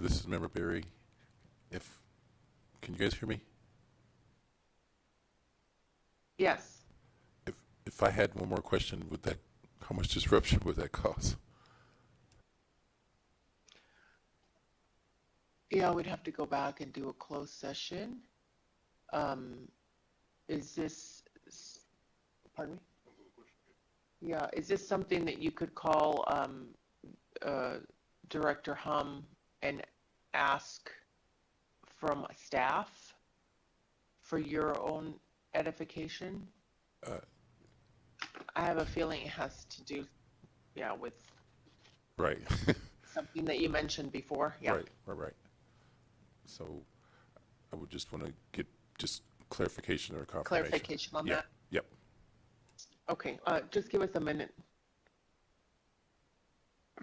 This is Member Berry. Can you guys hear me? Yes. If I had one more question, how much disruption would that cause? Yeah, we'd have to go back and do a closed session. Is this, pardon me? Yeah, is this something that you could call Director Hum and ask from staff for your own edification? I have a feeling it has to do, yeah, with Right. something that you mentioned before. Yeah. Right. So I would just want to get just clarification or confirmation. Clarification on Yeah. that? Yep. Okay, just give us a minute.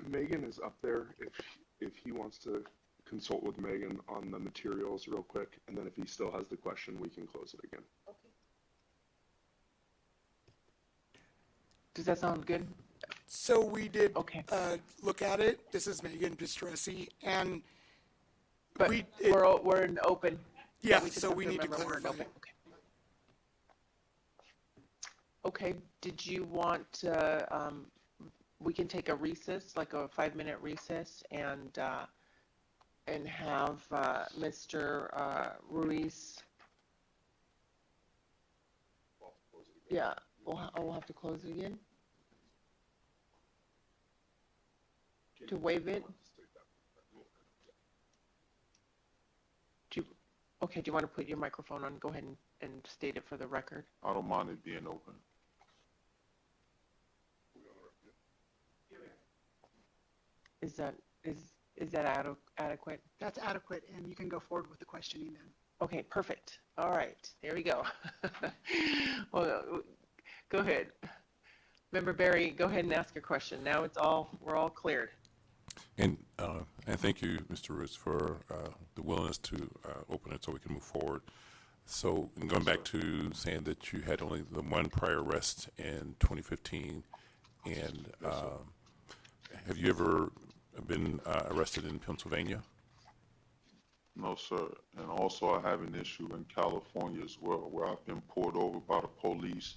Megan is up there if he wants to consult with Megan on the materials real quick, and then if he still has the question, we can close it again. Okay. Does that sound good? So we did Okay. look at it. This is Megan Distressy, and But we're in open. Yeah, we just so have we need to remember we're in clarify. open. Okay, did you want, we can take a recess, like a 5-minute recess, and have Mr. Ruiz. Yeah, we'll have to close it again. To waive it? Okay, do you want to put your microphone on? Go ahead and state it for the record. I don't mind it being open. Is that adequate? That's adequate, and you can go forward with the questioning then. Okay, perfect. All right, there we go. Well, go ahead. Member Berry, go ahead and ask your question. Now we're all cleared. And thank you, Mr. Ruiz, for the willingness to open it so we can move forward. So, and going back to saying that you had only the one prior arrest in 2015, and have you ever been arrested in Pennsylvania? No, sir. And also I have an issue in California as well, where I've been pulled over by the police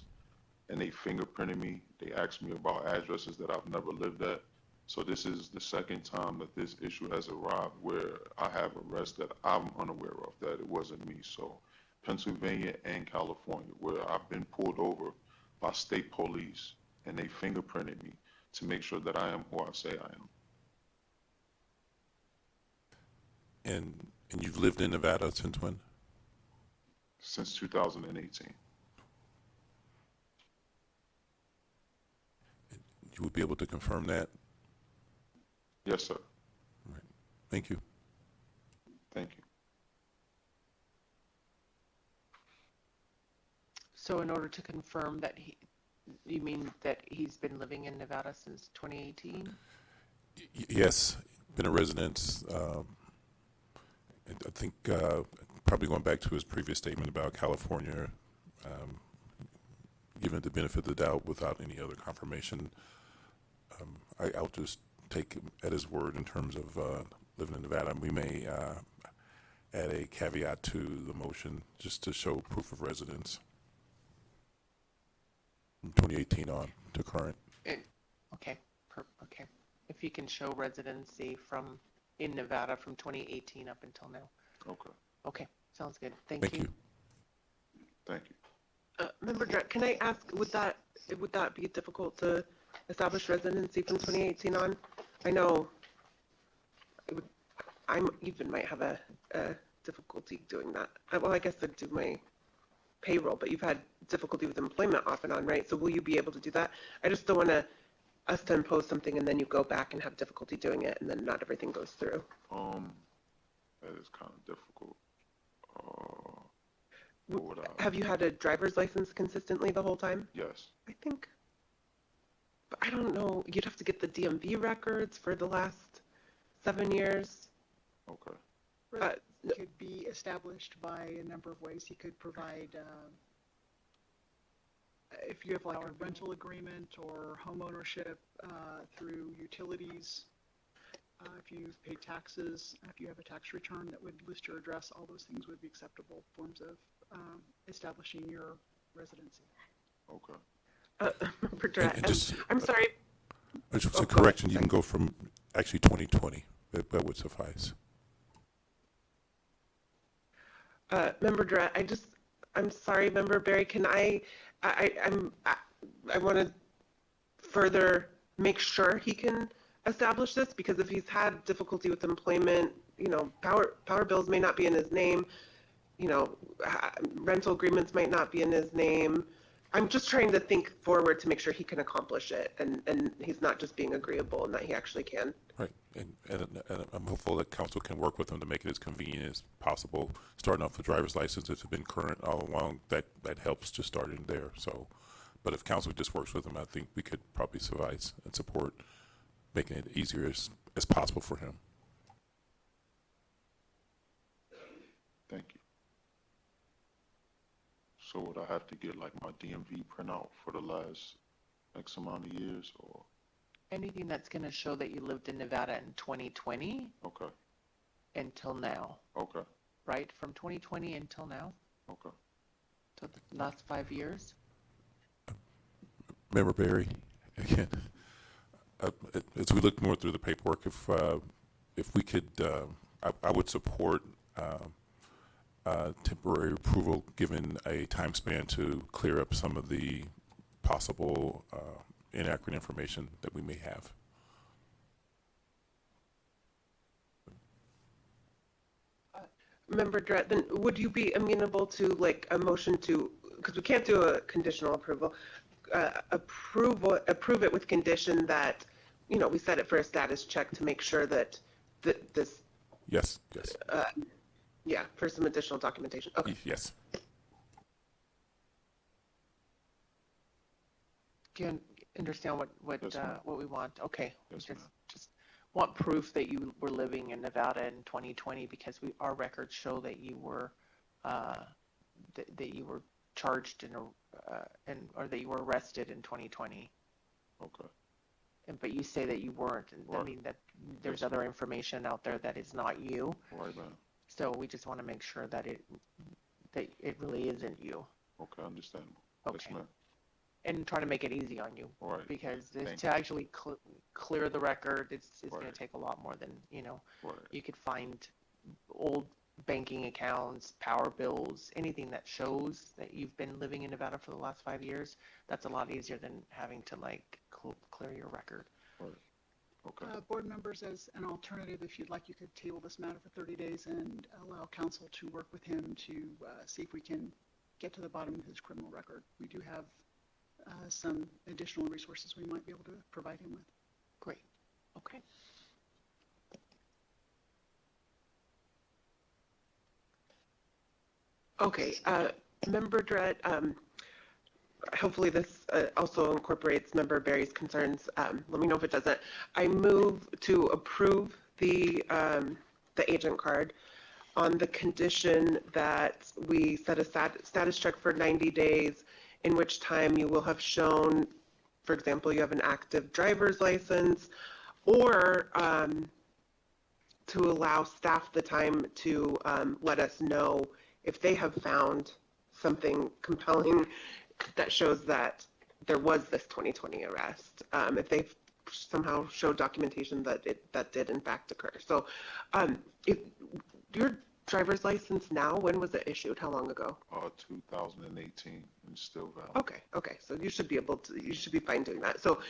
and they fingerprinted me. They asked me about addresses that I've never lived at. So this is the second time that this issue has arrived where I have arrests that I'm unaware of, that it wasn't me. So Pennsylvania and California, where I've been pulled over by state police and they fingerprinted me to make sure that I am who I say I am. And you've lived in Nevada since when? Since 2018. You would be able to confirm that? Yes, sir. All right. Thank you. Thank you. So in order to confirm that you mean that he's been living in Nevada since 2018? Yes, been a resident. I think probably going back to his previous statement about California, given the benefit of the doubt without any other confirmation, I'll just take him at his word in terms of living in Nevada. We may add a caveat to the motion just to show proof of residence from 2018 on to current. Okay, okay. If you can show residency in Nevada from 2018 up until now. Okay. Okay, sounds good. Thank you. Thank you. Member Dredd, can I ask, would that be difficult to establish residency from 2018 on? I know I even might have a difficulty doing that. Well, I guess I'd do my payroll, but you've had difficulty with employment off and on, right? So will you be able to do that? I just don't want us to impose something and then you go back and have difficulty doing it and then not everything goes through. That is kind of difficult. Have you had a driver's license consistently the whole time? Yes. I think, but I don't know. You'd have to get the DMV records for the last 7 years. Okay. It could be established by a number of ways. He could provide, if you have like a rental agreement or home ownership through utilities. if you've paid taxes, if you have a tax return that would list your address, all those things would be acceptable forms of establishing your residency. Okay. Member Drat, And just- I'm sorry. Just Oh, a go ahead. correction, you can go from actually 2020, that would suffice. Member Drat, I'm sorry, Member Barry, can I want to further make sure he can establish this, because if he's had difficulty with employment, power bills may not be in his name, rental agreements might not be in his name. I'm just trying to think forward to make sure he can accomplish it, and he's not just being agreeable, and that he actually can. Right, and I'm hopeful that council can work with them to make it as convenient as possible. Starting off with driver's license, if it's been current all along, that helps just starting there. So, but if council just works with them, I think we could probably suffice and support making it easier as possible for him. Thank you. So would I have to get like my DMV printout for the last X amount of years, or? Anything that's going to show that you lived in Nevada in 2020 Okay, until now, okay, right? From 2020 until now, okay. so the last 5 years. Member Barry, again, as we look more through the paperwork, if we could, I would support temporary approval, given a time span to clear up some of the possible inaccurate information that we may have. Member Drat, then would you be amenable to like a motion to, because we can't do a conditional approval, approve it with condition that, we set it for a status check to make sure that this, Yes, for some additional documentation. Okay. yes. Do you understand what Yes, ma'am. what we want? Okay. We Yes, ma'am. just want proof that you were living in Nevada in 2020, because our records show that you were that you were charged or that you were arrested in 2020. Okay, But you say that you weren't. And I Right. mean that there's Yes. other information out there that is not you. all right, ma'am. So we just want to make sure that it really isn't you, Okay, understandable. Yes, Okay. ma'am. and try to make it easy on you, All right, because Thank to actually clear the record, it's going to Right. take a lot more than right, you could find old banking accounts, power bills, anything that shows that you've been living in Nevada for the last 5 years. That's a lot easier than having to clear your record. okay, Board members, as an alternative, if you'd like, you could table this matter for 30 days and allow council to work with him to see if we can get to the bottom of his criminal record. We do have some additional resources we might be able to provide him with. Great. Okay. Okay, Member Drat, hopefully this also incorporates Member Barry's concerns. Let me know if it doesn't. I move to approve the agent card on the condition that we set a status check for 90 days, in which time you will have shown, for example, you have an active driver's license, or to allow staff the time to let us know if they have found something compelling that shows that there was this 2020 arrest, if they've somehow showed documentation that that did in fact occur. So if your driver's license now, when was it issued? How long ago? 2018, and still valid. Okay, so you should be fine doing that. So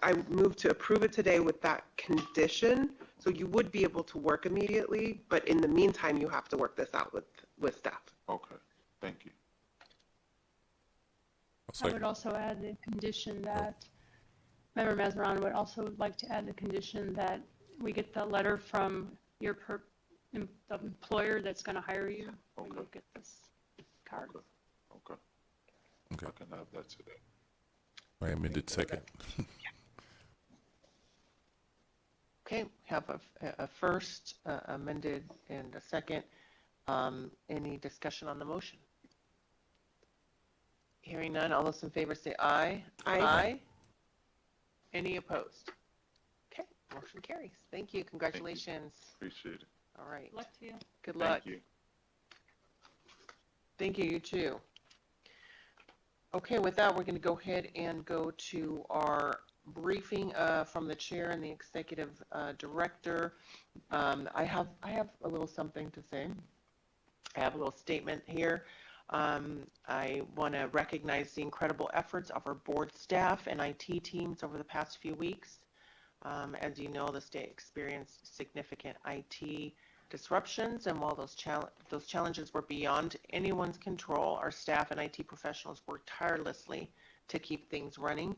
I move to approve it today with that condition. So you would be able to work immediately, but in the meantime, you have to work this out with staff. Okay, thank you. I would also add the condition that, Member Mazarin would also like to add the condition that we get the letter from your the employer that's going to hire you when you Okay. get this card. Okay, Okay. I can have that today. My amended second. Okay, we have a first amended and a second. Any discussion on the motion? Hearing none, all those in favor say aye. Aye. Any opposed? Okay, Motion carries. Thank you. Congratulations. Appreciate it. All right. Luck to you. Good luck. Thank you. Thank you, you too. Okay, with that, we're going to go ahead and go to our briefing from the chair and the executive director. I have a little something to say. I have a little statement here. I want to recognize the incredible efforts of our board staff and IT teams over the past few weeks. As you know, the state experienced significant IT disruptions, and while those challenges were beyond anyone's control, our staff and IT professionals worked tirelessly to keep things running,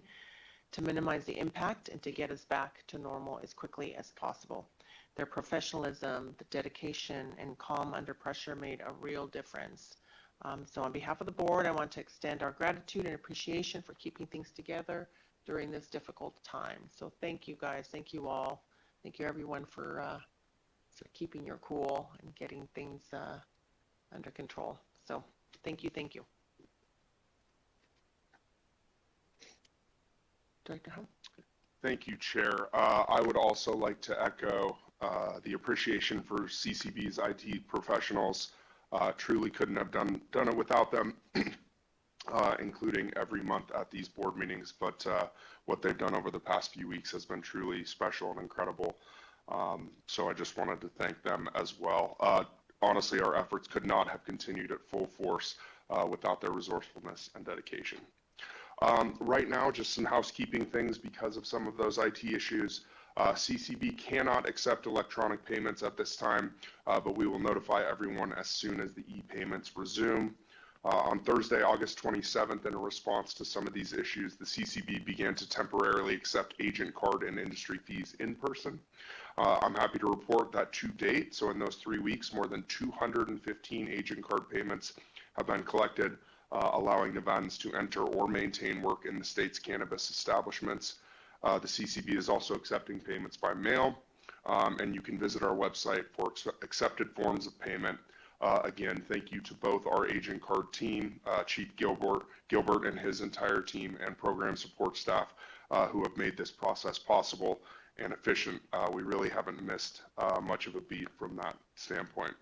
to minimize the impact, and to get us back to normal as quickly as possible. Their professionalism, the dedication, and calm under pressure made a real difference. So on behalf of the board, I want to extend our gratitude and appreciation for keeping things together during this difficult time. So thank you guys, thank you all, thank you everyone for keeping your cool and getting things under control. So thank you, thank you. Director Hunt? Thank you, Chair. I would also like to echo the appreciation for CCB's IT professionals. Truly couldn't have done it without them, including every month at these board meetings. But what they've done over the past few weeks has been truly special and incredible. So I just wanted to thank them as well. Honestly, our efforts could not have continued at full force without their resourcefulness and dedication. Right now, just some housekeeping things because of some of those IT issues. CCB cannot accept electronic payments at this time, but we will notify everyone as soon as the e-payments resume. On Thursday, August 27th, in a response to some of these issues, the CCB began to temporarily accept agent card and industry fees in person. I'm happy to report that to date, so in those 3 weeks, more than 215 agent card payments have been collected, allowing Nevadans to enter or maintain work in the state's cannabis establishments. The CCB is also accepting payments by mail, and you can visit our website for accepted forms of payment. Again, thank you to both our agent card team, Chief Gilbert and his entire team, and program support staff who have made this process possible and efficient. We really haven't missed much of a beat from that standpoint.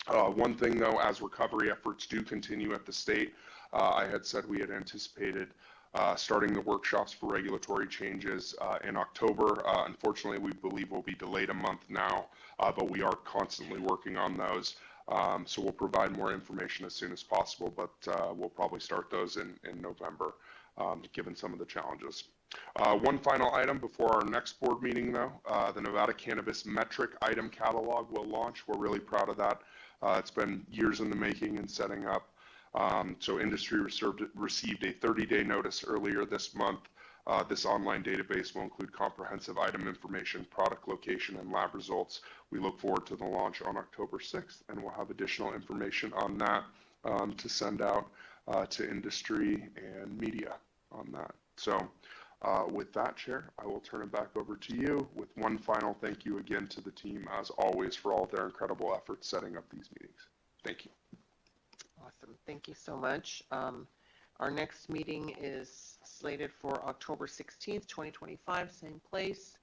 One thing though, as recovery efforts do continue at the state, I had said we had anticipated starting the workshops for regulatory changes in October. Unfortunately, we believe we'll be delayed a month now, but we are constantly working on those. So we'll provide more information as soon as possible, but we'll probably start those in November, given some of the challenges. One final item before our next board meeting though, the Nevada Cannabis Metric Item Catalog will launch. We're really proud of that. It's been years in the making and setting up. So industry received a 30-day notice earlier this month. This online database will include comprehensive item information, product location, and lab results. We look forward to the launch on October 6th, and we'll have additional information on that to send out to industry and media on that. So with that, Chair, I will turn it back over to you with one final thank you again to the team, as always, for all of their incredible efforts setting up these meetings. Thank you. Awesome. Thank you so much. Our next meeting is slated for October 16th, 2025, same place.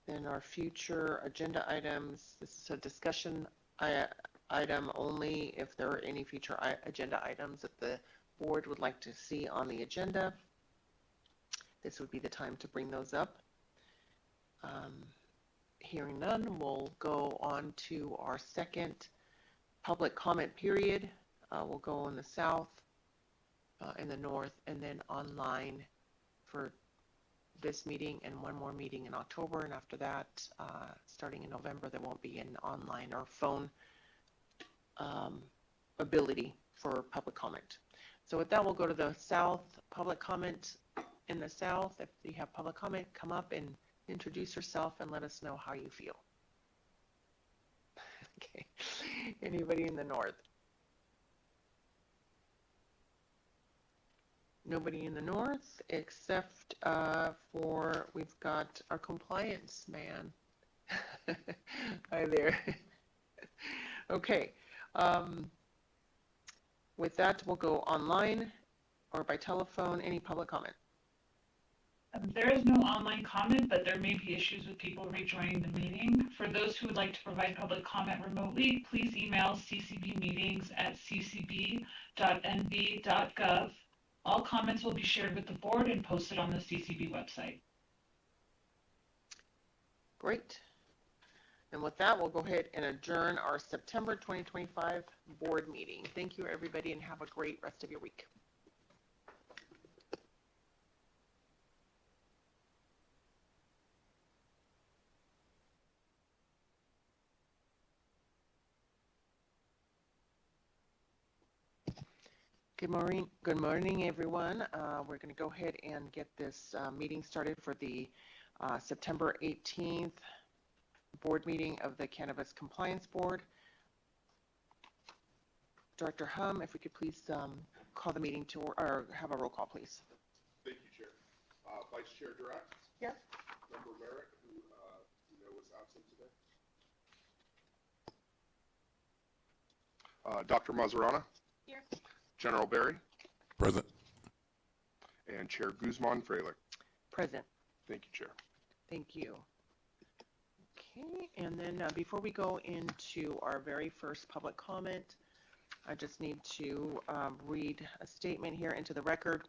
Then our future agenda items, this is a discussion item only. If there are any future agenda items that the board would like to see on the agenda, this would be the time to bring those up. Hearing none, we'll go on to our second public comment period. We'll go in the south, in the north, and then online for this meeting and one more meeting in October. And after that, starting in November, there won't be an online or phone ability for public comment. So with that, we'll go to the south, public comment in the south. If you have public comment, come up and introduce yourself and let us know how you feel. Okay. Anybody in the north? Nobody in the north except for, we've got our compliance man. Hi there. Okay. With that, we'll go online or by telephone. Any public comment? There is no online comment, but there may be issues with people rejoining the meeting. For those who would like to provide public comment remotely, please email ccbmeetings@ccb.nv.gov. All comments will be shared with the board and posted on the CCB website. Great. And with that, we'll go ahead and adjourn our September 2025 board meeting. Thank you, everybody, and have a great rest of your week. Good morning, everyone. We're going to go ahead and get this meeting started for the September 18th board meeting of the Cannabis Compliance Board. Director Hum, if we could please call the meeting to, or have a roll call, please. Thank you, Chair. Vice Chair Direct? Yes. Member Merrick, who we know was absent today. Dr. Mazarana? Here. General Barry? Present. And Chair Guzman Freilich. Present. Thank you, Chair. Thank you. Okay, and then before we go into our very first public comment, I just need to read a statement here into the record.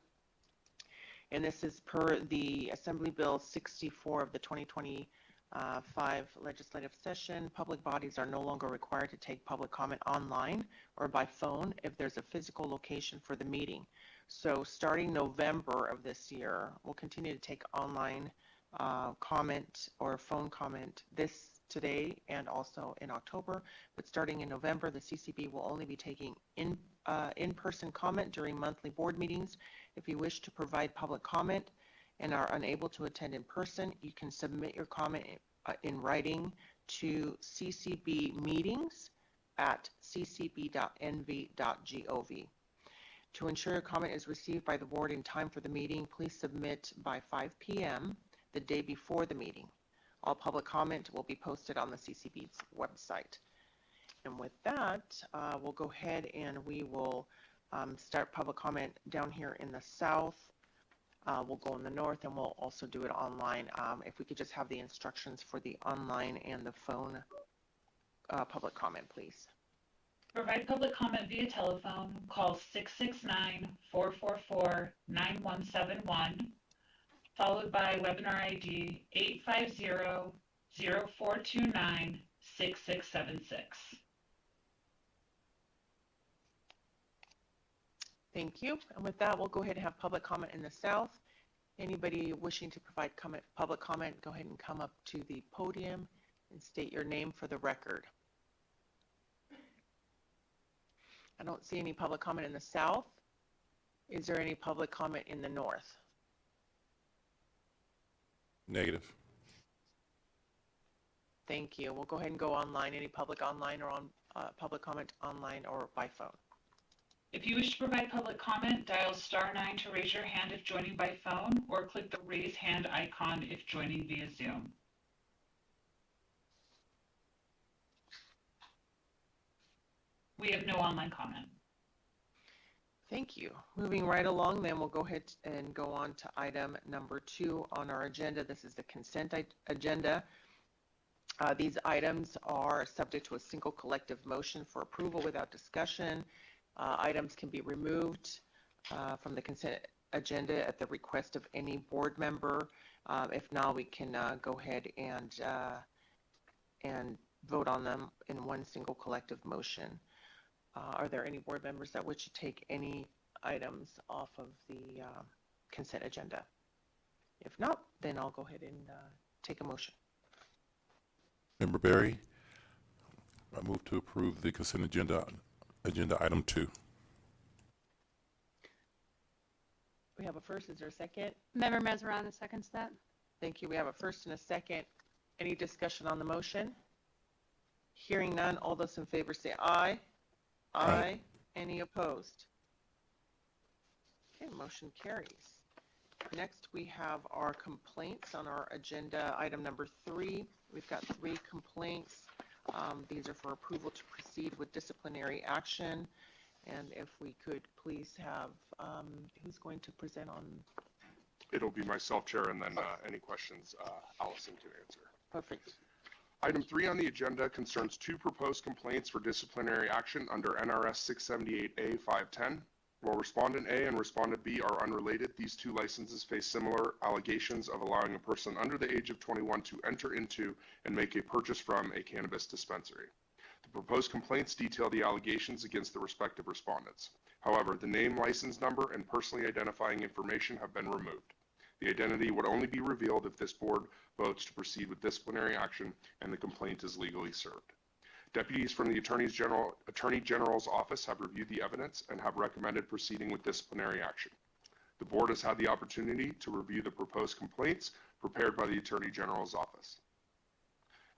And this is per the Assembly Bill 64 of the 2025 legislative session. Public bodies are no longer required to take public comment online or by phone if there's a physical location for the meeting. So starting November of this year, we'll continue to take online comment or phone comment today and also in October. But starting in November, the CCB will only be taking in-person comment during monthly board meetings. If you wish to provide public comment and are unable to attend in person, you can submit your comment in writing to ccbmeetings@ccb.nv.gov. To ensure your comment is received by the board in time for the meeting, please submit by 5 p.m. the day before the meeting. All public comment will be posted on the CCB's website. And with that, we'll go ahead and we will start public comment down here in the south. We'll go in the north and we'll also do it online. If we could just have the instructions for the online and the phone public comment, please. To provide public comment via telephone, call 669-444-9171, followed by webinar ID 850-0429-6676. Thank you. And with that, we'll go ahead and have public comment in the south. Anybody wishing to provide public comment, go ahead and come up to the podium and state your name for the record. I don't see any public comment in the south. Is there any public comment in the north? Negative. Thank you. We'll go ahead and go online. Any public online or on public comment online or by phone? If you wish to provide public comment, dial *9 to raise your hand if joining by phone, or click the raise hand icon if joining via Zoom. We have no online comment. Thank you. Moving right along, then we'll go ahead and go on to item number 2 on our agenda. This is the consent agenda. These items are subject to a single collective motion for approval without discussion. Items can be removed from the consent agenda at the request of any board member. If not, we can go ahead and vote on them in one single collective motion. Are there any board members that wish to take any items off of the consent agenda? If not, then I'll go ahead and take a motion. Member Berry, I move to approve the consent agenda item 2. We have a first. Is there a second? Member Mazarana seconds that. Thank you. We have a first and a second. Any discussion on the motion? Hearing none, all those in favor say aye. Aye. Any opposed? Okay, motion carries. Next, we have our complaints on our agenda, item number 3. We've got 3 complaints. These are for approval to proceed with disciplinary action. And if we could please have, who's going to present It'll be myself, Chair, and then any questions Allison can answer. Perfect. Item 3 on the agenda concerns 2 proposed complaints for disciplinary action under NRS 678A 510. While Respondent A and Respondent B are unrelated, these 2 licenses face similar allegations of allowing a person under the age of 21 to enter into and make a purchase from a cannabis dispensary. The proposed complaints detail the allegations against the respective respondents. However, the name, license number, and personally identifying information have been removed. The identity would only be revealed if this board votes to proceed with disciplinary action and the complaint is legally served. Deputies from the Attorney General's office have reviewed the evidence and have recommended proceeding with disciplinary action. The board has had the opportunity to review the proposed complaints prepared by the Attorney General's office.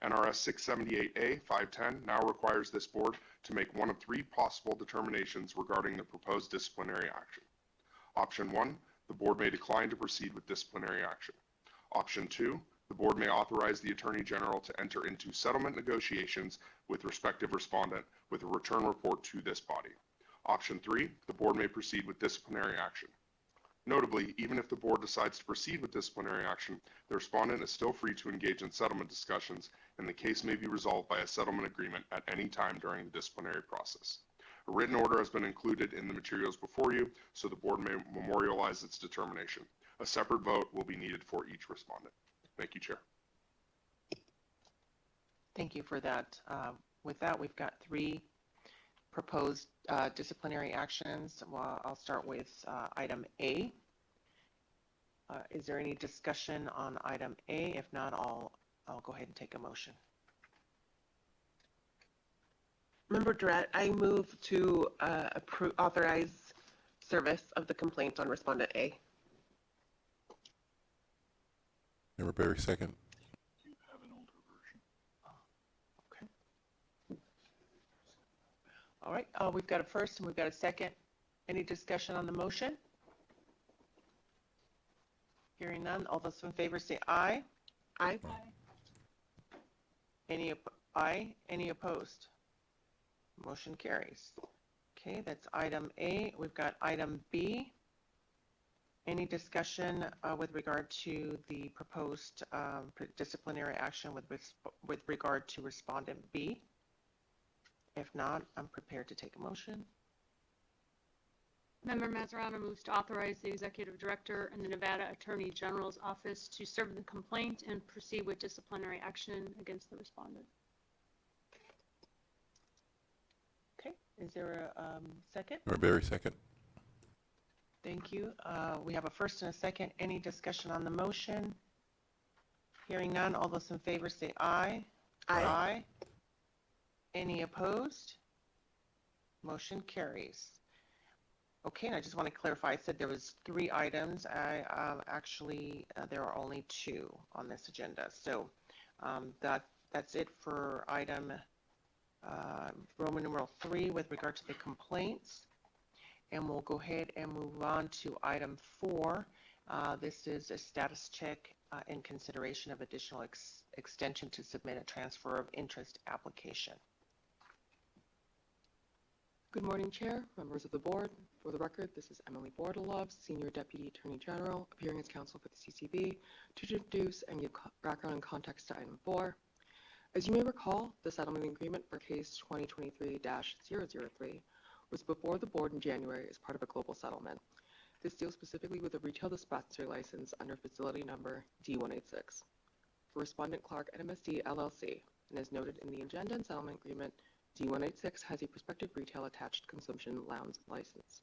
NRS 678A 510 now requires this board to make one of 3 possible determinations regarding the proposed disciplinary action. Option 1, the board may decline to proceed with disciplinary action. Option 2, the board may authorize the Attorney General to enter into settlement negotiations with respective respondent with a return report to this body. Option 3, the board may proceed with disciplinary action. Notably, even if the board decides to proceed with disciplinary action, the respondent is still free to engage in settlement discussions, and the case may be resolved by a settlement agreement at any time during the disciplinary process. A written order has been included in the materials before you, so the board may memorialize its determination. A separate vote will be needed for each respondent. Thank you, Chair. Thank you for that. With that, we've got 3 proposed disciplinary actions. Well, I'll start with item A. Is there any discussion on item A? If not, I'll go ahead and take a motion. Member Durrett, I move to authorize service of the complaint on Respondent A. Member Berry, second. You have an older version. Okay. All right, we've got a first and we've got a second. Any discussion on the motion? Hearing none, all those in favor say aye. Aye. Aye. Any opposed? Motion carries. Okay, that's item A. We've got item B. Any discussion with regard to the proposed disciplinary action with regard to Respondent B? If not, I'm prepared to take a motion. Member Mazzarano moves to authorize the Executive Director and the Nevada Attorney General's Office to serve the complaint and proceed with disciplinary action against the respondent. Okay, is there a second? Member Berry, second. Thank you. We have a first and a second. Any discussion on the motion? Hearing none, all those in favor say aye. Aye. Any opposed? Motion carries. Okay, and I just want to clarify, I said there was 3 items. Actually, there are only 2 on this agenda. So that's it for item Roman numeral 3 with regard to the complaints. And we'll go ahead and move on to item 4. This is a status check in consideration of additional extension to submit a transfer of interest application. Good morning, Chair, members of the board. For the record, this is Emily Bordelov, Senior Deputy Attorney General, appearing as counsel for the CCB to introduce and give background and context to item 4. As you may recall, the settlement agreement for case 2023-003 was before the board in January as part of a global settlement. This deals specifically with a retail dispensary license under facility number D186 for Respondent Clark NMSD LLC, and as noted in the agenda and settlement agreement, D186 has a prospective retail attached consumption lounge license.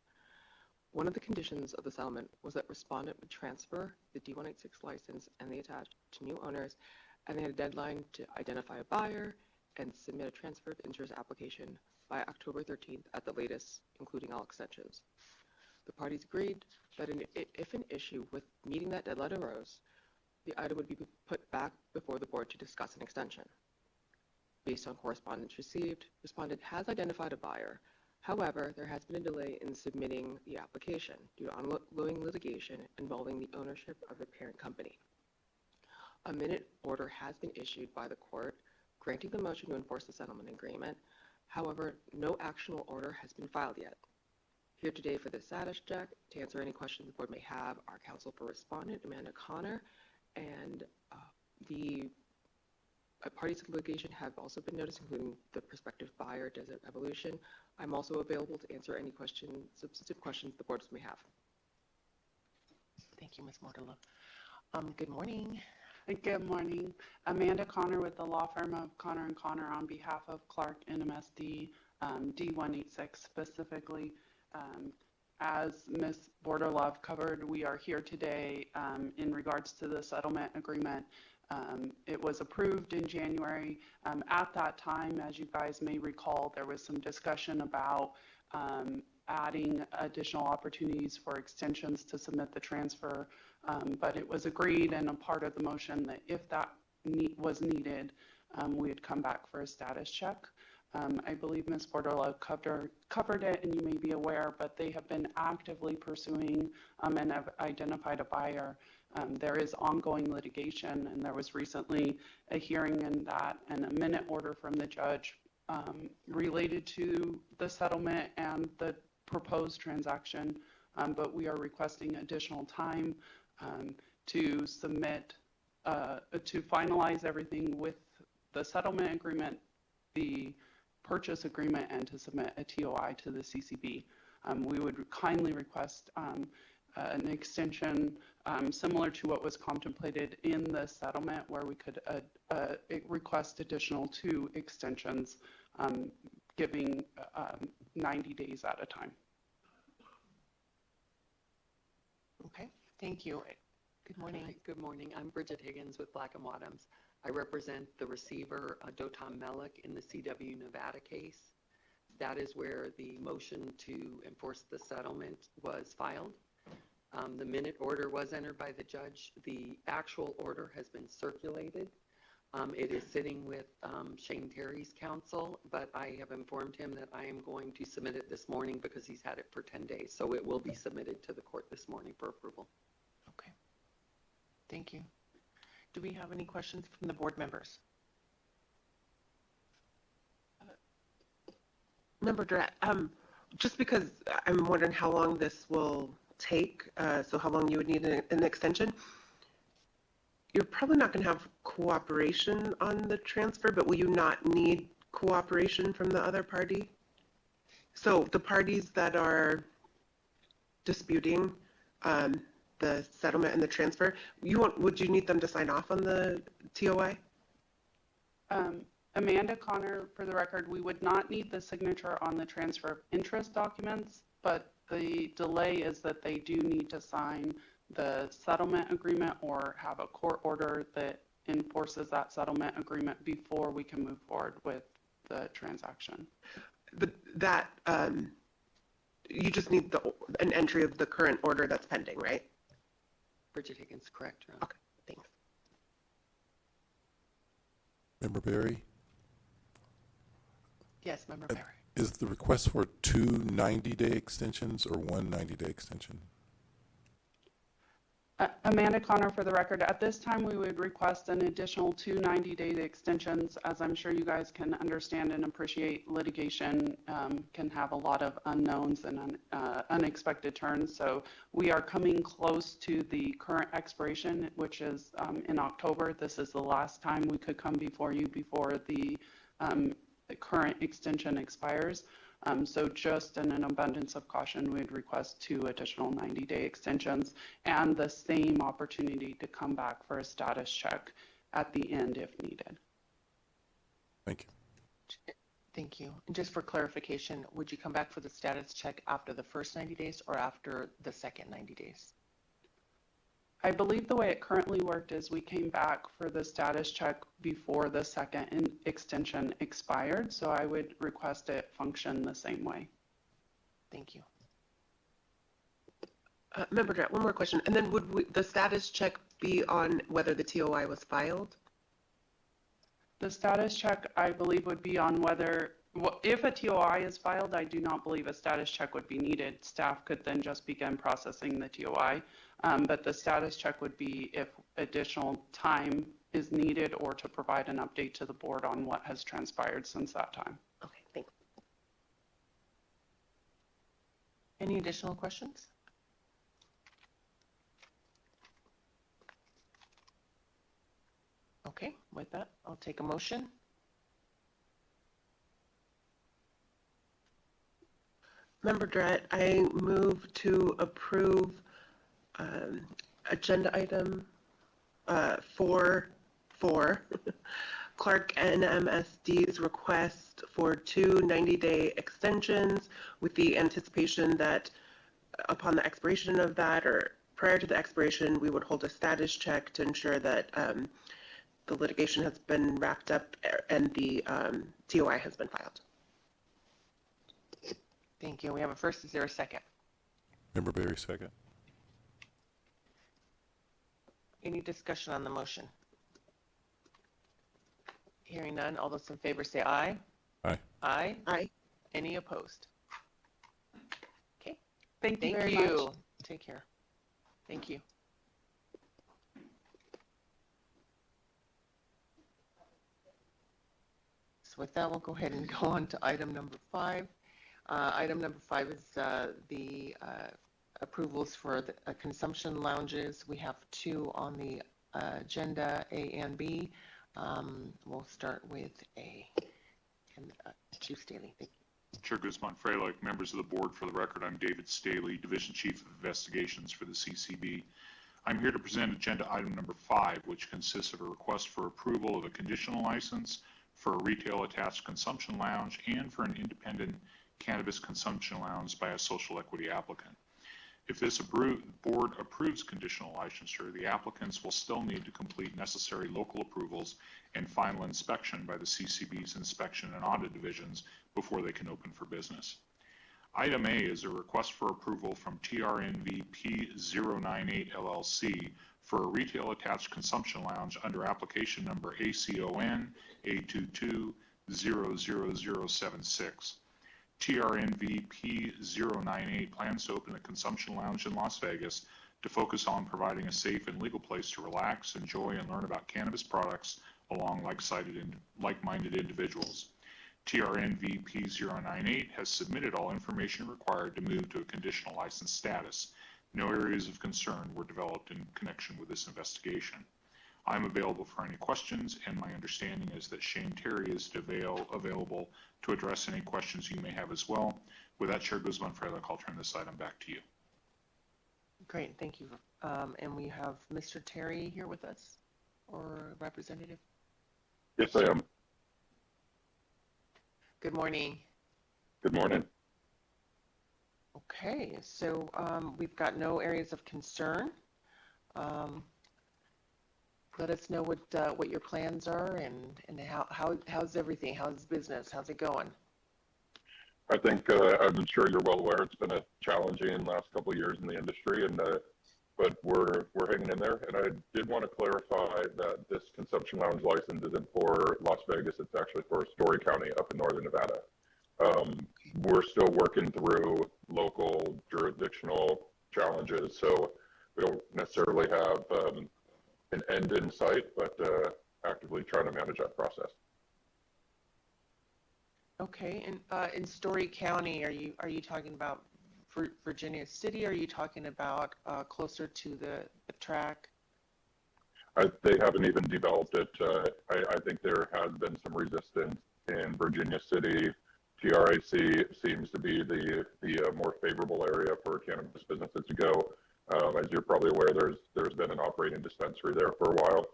One of the conditions of the settlement was that Respondent would transfer the D186 license and the attached to new owners, and they had a deadline to identify a buyer and submit a transfer of interest application by October 13th at the latest, including all extensions. The parties agreed that if an issue with meeting that deadline arose, the item would be put back before the board to discuss an extension. Based on correspondence received, Respondent has identified a buyer. However, there has been a delay in submitting the application due to ongoing litigation involving the ownership of the parent company. A minute order has been issued by the court granting the motion to enforce the settlement agreement. However, no actionable order has been filed yet. Here today for the status check to answer any questions the board may have are counsel for respondent Amanda Connor, and the parties to the litigation have also been noticed, including the prospective buyer, Desert Evolution. I'm also available to answer any substantive questions the boards may have. Thank you, Ms. Mortala. Good morning. Good morning. Amanda Connor with the law firm of Connor & Connor on behalf of Clark NMSD D186 specifically. As Ms. Bordelov covered, we are here today in regards to the settlement agreement. It was approved in January. At that time, as you guys may recall, there was some discussion about adding additional opportunities for extensions to submit the transfer, but it was agreed and a part of the motion that if that was needed, we would come back for a status check. I believe Ms. Bordello covered it, and you may be aware, but they have been actively pursuing and have identified a buyer. There is ongoing litigation, and there was recently a hearing in that and a minute order from the judge related to the settlement and the proposed transaction, but we are requesting additional time to submit, to finalize everything with the settlement agreement, the purchase agreement, and to submit a TOI to the CCB. We would kindly request an extension similar to what was contemplated in the settlement, where we could request additional 2 extensions, giving 90 days at a time. Okay, thank you. Good morning. Hi, good morning. I'm Bridget Higgins with Black & Wadhams. I represent the receiver, Dotan Melik, in the CW Nevada case. That is where the motion to enforce the settlement was filed. The minute order was entered by the judge. The actual order has been circulated. It is sitting with Shane Terry's counsel, but I have informed him that I am going to submit it this morning because he's had it for 10 days. So it will be submitted to the court this morning for approval. Okay, thank you. Do we have any questions from the board members? Member Durrett, just because I'm wondering how long this will take, so how long you would need an extension. You're probably not going to have cooperation on the transfer, but will you not need cooperation from the other party? So the parties that are disputing the settlement and the transfer, would you need them to sign off on the TOI? Amanda Connor, for the record, we would not need the signature on the transfer of interest documents, but the delay is that they do need to sign the settlement agreement or have a court order that enforces that settlement agreement before we can move forward with the transaction. But that, you just need an entry of the current order that's pending, right? Bridget Higgins, correct, Your Honor. Okay, thanks. Member Berry? Yes, Member Berry. Is the request for 2 90-day extensions or 1 90-day extension? Amanda Connor, for the record, at this time we would request an additional 2 90-day extensions. As I'm sure you guys can understand and appreciate, litigation can have a lot of unknowns and unexpected turns. So we are coming close to the current expiration, which is in October. This is the last time we could come before you before the current extension expires. So just in an abundance of caution, we'd request 2 additional 90-day extensions and the same opportunity to come back for a status check at the end if needed. Thank you. Thank you. And just for clarification, would you come back for the status check after the first 90 days or after the second 90 days? I believe the way it currently worked is we came back for the status check before the second extension expired, so I would request it function the same way. Thank you. Member Durrett, one more question. And then would the status check be on whether the TOI was filed? The status check, I believe, would be on whether, if a TOI is filed, I do not believe a status check would be needed. Staff could then just begin processing the TOI. But the status check would be if additional time is needed or to provide an update to the board on what has transpired since that time. Okay, thanks. Any additional questions? Okay, with that, I'll take a motion. Member Drett, I move to approve agenda item 4.4, Clark NMSD's request for 2 90-day extensions with the anticipation that upon the expiration of that or prior to the expiration, we would hold a status check to ensure that the litigation has been wrapped up and the TOI has been filed. Thank you. We have a first. Is there a second? Member Berry, second. Any discussion on the motion? Hearing none, all those in favor say aye. Aye. Aye. Aye. Any opposed? Okay. Thank you Thank very you. much. Take care. Thank you. So with that, we'll go ahead and go on to item number 5. Item number 5 is the approvals for the consumption lounges. We have 2 on the agenda, A and B. We'll start with A. And Chief Staley, thank you. Chair Guzman-Frelick, members of the board, for the record, I'm David Staley, Division Chief of Investigations for the CCB. I'm here to present agenda item number 5, which consists of a request for approval of a conditional license for a retail attached consumption lounge and for an independent cannabis consumption lounge by a social equity applicant. If this board approves conditional licensure, the applicants will still need to complete necessary local approvals and final inspection by the CCB's inspection and audit divisions before they can open for business. Item A is a request for approval from TRNVP 098 LLC for a retail attached consumption lounge under application number ACON A22-00076. TRNVP 098 plans to open a consumption lounge in Las Vegas to focus on providing a safe and legal place to relax, enjoy, and learn about cannabis products along like-minded individuals. TRNVP 098 has submitted all information required to move to a conditional license status. No areas of concern were developed in connection with this investigation. I'm available for any questions, and my understanding is that Shane Terry is available to address any questions you may have as well. With that, Chair Guzman-Frelick, I'll turn this item back to you. Great, thank you. And we have Mr. Terry here with us, or representative? Yes, I am. Good morning. Good morning. Okay, so we've got no areas of concern. Let us know what your plans are and how's everything? How's business? How's it going? I think I'm sure you're well aware it's been a challenging last couple of years in the industry, and but we're hanging in there. And I did want to clarify that this consumption lounge license isn't for Las Vegas. It's actually for Story County up in northern Nevada. We're still working through local jurisdictional challenges, so we don't necessarily have an end in sight, but actively trying to manage that process. Okay, and in Story County, are you talking about Virginia City? Or are you talking about closer to the track? They haven't even developed it. I think there has been some resistance in Virginia City. TRAC seems to be the more favorable area for cannabis businesses to go. As you're probably aware, there's been an operating dispensary there for a while.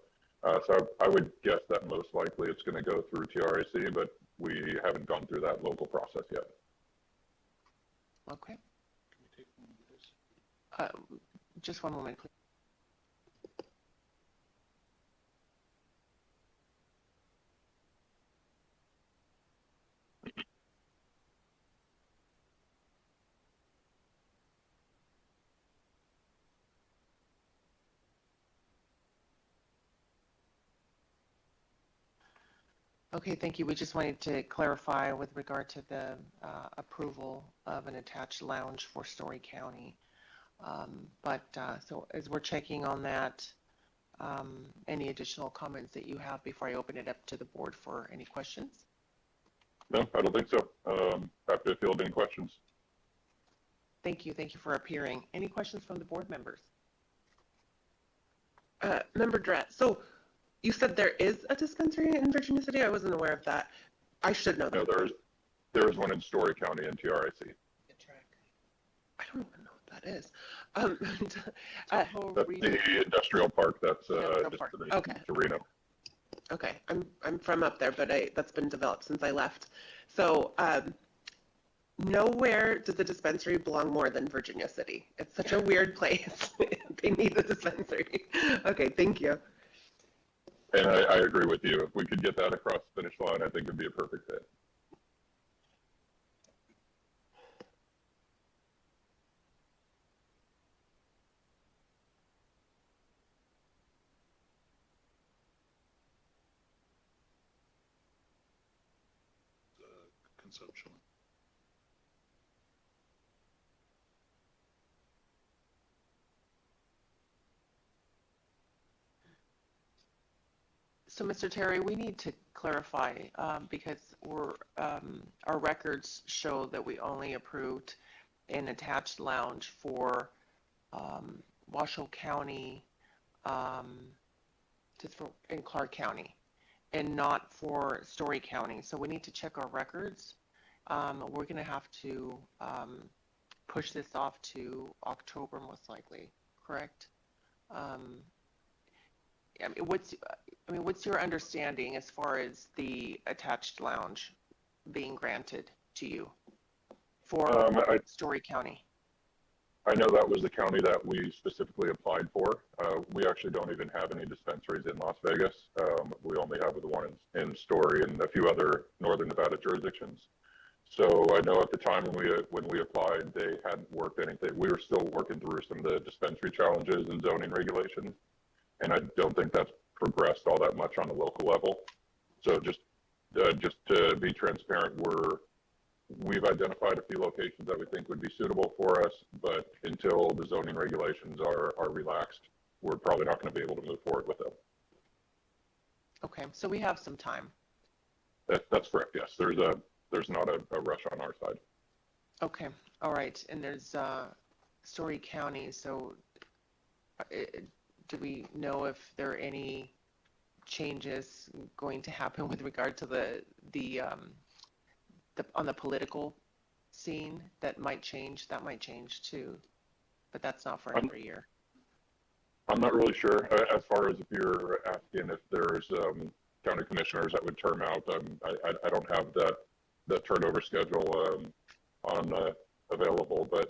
So I would guess that most likely it's going to go through TRAC, but we haven't gone through that local process yet. Okay. Just one moment, please. Okay, thank you. We just wanted to clarify with regard to the approval of an attached lounge for Story County. So as we're checking on that, any additional comments that you have before I open it up to the board for any questions? No, I don't think so. Happy to field any questions. Thank you. Thank you for appearing. Any questions from the board members? Member Drat, so you said there is a dispensary in Virginia City? I wasn't aware of that. I should know that. No, there is one in Story County in TRIC. I don't even know what that is. That's the industrial park that's just park. to the Okay. to Reno. Okay, I'm from up there, but that's been developed since I left. So nowhere does the dispensary belong more than Virginia City. It's such a weird place. They need the dispensary. Okay, thank you. And I agree with you. If we could get that across the finish line, I think it'd be a perfect fit. Conceptually. So, Mr. Terry, we need to clarify because our records show that we only approved an attached lounge for Washoe County, in Clark County, and not for Story County. So we need to check our records. We're going to have to push this off to October, most likely. Correct? What's your understanding as far as the attached lounge being granted to you for Story County? I know that was the county that we specifically applied for. We actually don't even have any dispensaries in Las Vegas. We only have the one in Story and a few other Northern Nevada jurisdictions. So I know at the time when we applied, they hadn't worked anything. We were still working through some of the dispensary challenges and zoning regulations, and I don't think that's progressed all that much on the local level. So just to be transparent, we've identified a few locations that we think would be suitable for us, but until the zoning regulations are relaxed, we're probably not going to be able to move forward with them. Okay, so we have some time. That's correct, yes. There's not a rush on our side. Okay, all right. And there's Story County, so do we know if there are any changes going to happen with regard to the on the political scene that might change? That might change too, but that's not for every year. I'm not really sure. As far as if you're asking if there's county commissioners that would term out, I don't have that turnover schedule available, but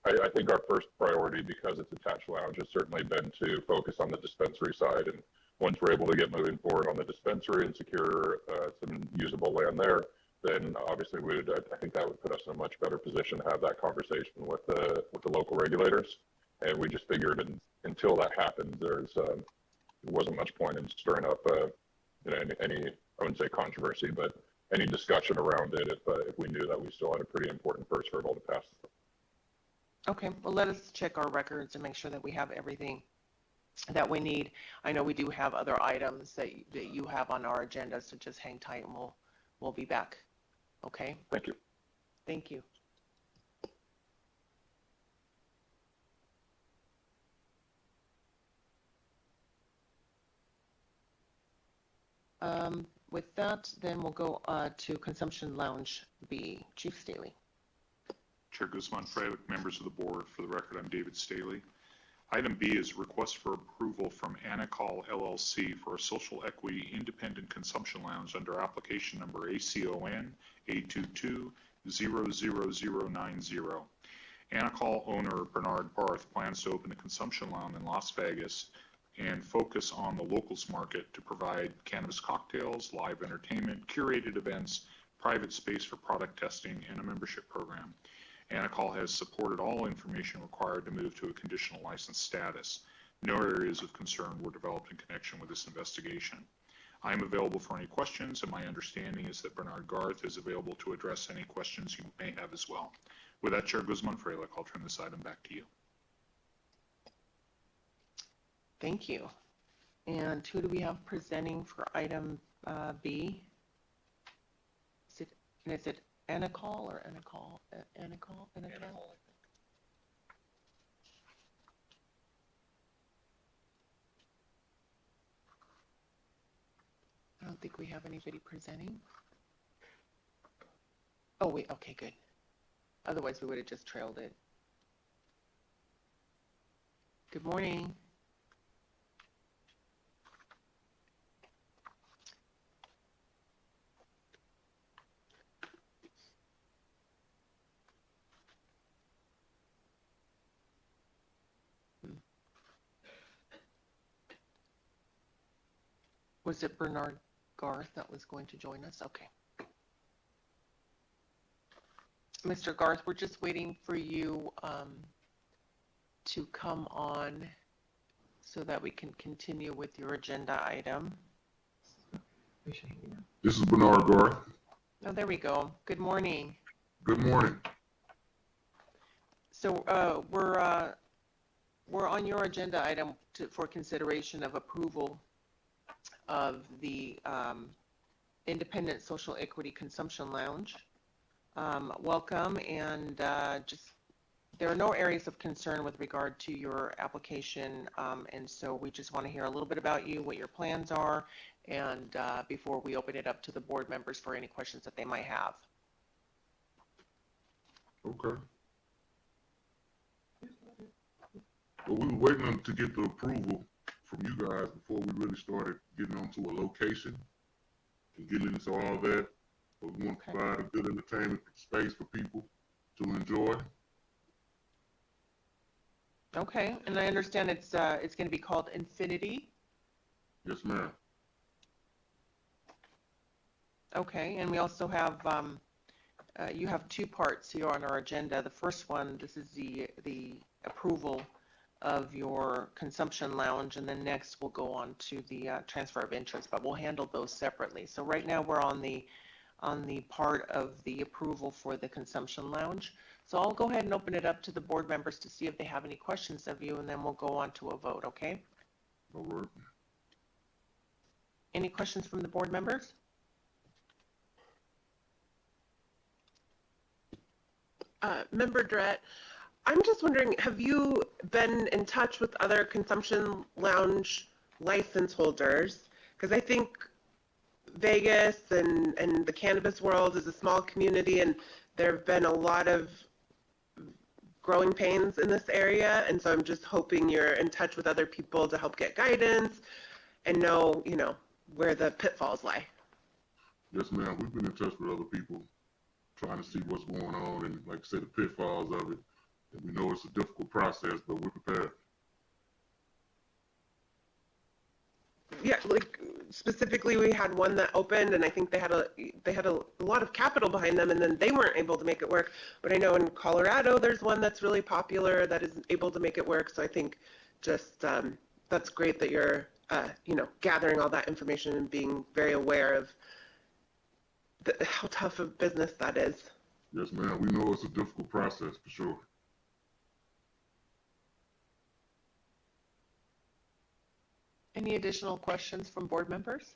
I think our first priority, because it's attached lounge, has certainly been to focus on the dispensary side. And once we're able to get moving forward on the dispensary and secure some usable land there, then obviously I think that would put us in a much better position to have that conversation with the local regulators. And we just figured until that happens, there wasn't much point in stirring up any, I wouldn't say controversy, but any discussion around it if we knew that we still had a pretty important first hurdle to pass. Okay, well, let us check our records and make sure that we have everything that we need. I know we do have other items that you have on our agenda, so just hang tight and we'll be back. Okay? Thank you. Thank you. With that, then we'll go to Consumption Lounge B. Chief Staley. Chair Guzman-Freilich, members of the board, for the record, I'm David Staley. Item B is request for approval from Anacol LLC for a social equity independent consumption lounge under application number ACON A22-00090. Anacol owner Bernard Barth plans to open a consumption lounge in Las Vegas and focus on the locals market to provide cannabis cocktails, live entertainment, curated events, private space for product testing, and a membership program. Anacol has supported all information required to move to a conditional license status. No areas of concern were developed in connection with this investigation. I am available for any questions, and my understanding is that Bernard Garth is available to address any questions you may have as well. With that, Chair Guzman-Freilich, I'll turn this item back to you. Thank you. And who do we have presenting for item B? Is it Anacol or Anacol? Anacol? don't think we have anybody presenting. Oh, wait, okay, good. Otherwise, we would have just trailed it. Good morning. Was it Bernard Garth that was going to join us? Okay. Mr. Garth, we're just waiting for you to come on so that we can continue with your agenda item. This is Bernard Garth. Oh, there we go. Good morning. Good morning. So we're on your agenda item for consideration of approval of the Independent Social Equity Consumption Lounge. Welcome, and just there are no areas of concern with regard to your application, and so we just want to hear a little bit about you, what your plans are, and before we open it up to the board members for any questions that they might have. Okay. Well, we were waiting to get the approval from you guys before we really started getting onto a location and getting into all that. But we want to provide a good entertainment space for people to enjoy. Okay, and I understand it's going to be called Infinity. Yes, ma'am. Okay, and we also have you have two parts here on our agenda. The first one, this is the approval of your consumption lounge, and then next we'll go on to the transfer of interest, but we'll handle those separately. So right now we're on the part of the approval for the consumption lounge. So I'll go ahead and open it up to the board members to see if they have any questions of you, and then we'll go on to a vote, okay? All right. Any questions from the board members? Member Durrett, I'm just wondering, have you been in touch with other consumption lounge license holders? Because I think Vegas and the cannabis world is a small community, and there have been a lot of growing pains in this area, and so I'm just hoping you're in touch with other people to help get guidance and know, you know, where the pitfalls lie. Yes, ma'am. We've been in touch with other people trying to see what's going on and, like I said, the pitfalls of it. And we know it's a difficult process, but we're prepared. Yeah, like specifically, we had one that opened, and I think they had a lot of capital behind them, and then they weren't able to make it work. But I know in Colorado, there's one that's really popular that is able to make it work. So I think just that's great that you're you know, gathering all that information and being very aware of how tough a business that is. Yes, ma'am. We know it's a difficult process for sure. Any additional questions from board members?